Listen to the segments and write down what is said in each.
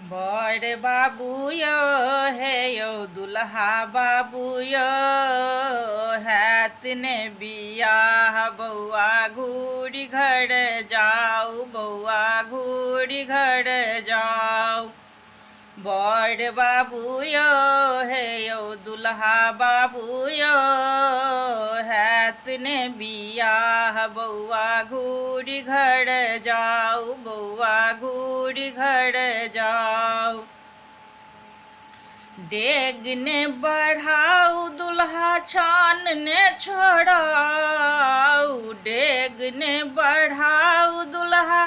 बड़ बाबू यो हे यो दुल्हा बाबू यो हैत ने बियाह बउआ घूरी घर जाऊ बउआ घूरी घर जाऊ। बड़ बाबू यो हे यो दुल्हा बाबू यो हैत ने बियाह बउआ घूरी घर जाऊ बउआ घूरी घर जाऊ। डेग ने बढ़ाऊ दुल्हा छान ने छोड़ाऊ डेग ने बढ़ाऊ दुल्हा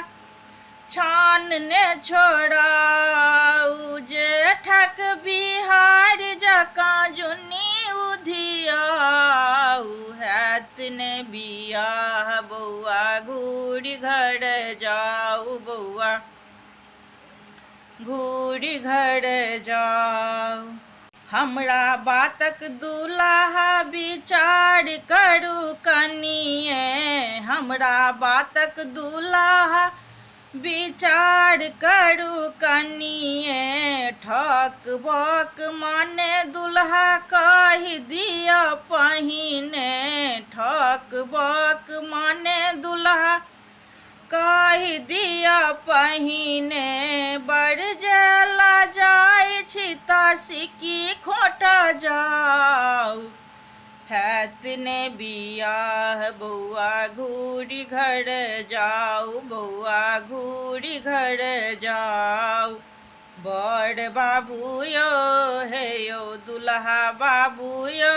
छान ने छोड़ाऊ। जेठक बिहार जकाँ जुनी उधियाऊ हैत ने बियाह बउआ घूरी घर जाऊ बउआ घूरी घर जाऊ। हमरा बातक दुल्हा विचार करू कनिए हमरा बातक दुल्हा विचार करू कनिए। ठक बक माने दुल्हा कहि दिया पहिने ठक बक माने दुल्हा कहि दिया पहिने। बड़ जला जाय छी तासिकी खोटा जाऊ हैत ने बियाह बउआ घूरी घर जाऊ बउआ घूरी घर जाऊ। बड़ बाबू यो हे यो दुल्हा बाबू यो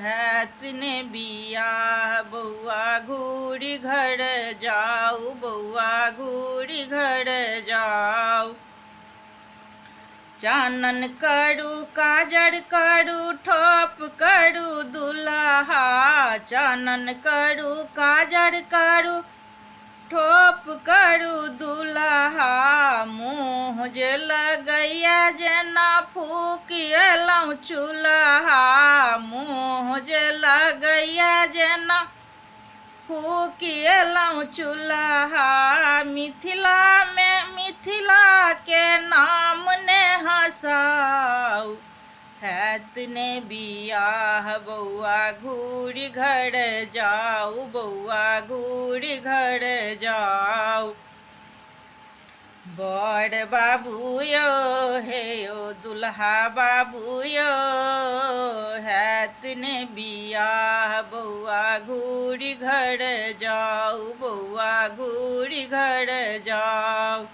हैत ने बियाह बउआ घूरी घर जाऊ बउआ घूरी घर जाऊ। चानन करू काजर करू ठोप करू दुल्हा चानन करू काजर करू ठोप करू दुल्हा। मुँह जे लगैया जेना फूकियलहुँ चूल्हा मुँह जे लगैया जेना फूकियलहुँ चूल्हा। मिथिला में मिथिला के नाम ने हँसाऊ हैत ने बियाह बउआ घूरी घर जाऊ बउआ घूरी घर जाऊ। बड़ बाबू यो हे यो दुल्हा बाबू यो हैत ने बियाह बउआ घूरी घर जाऊ बउआ घूरी घर जाऊ।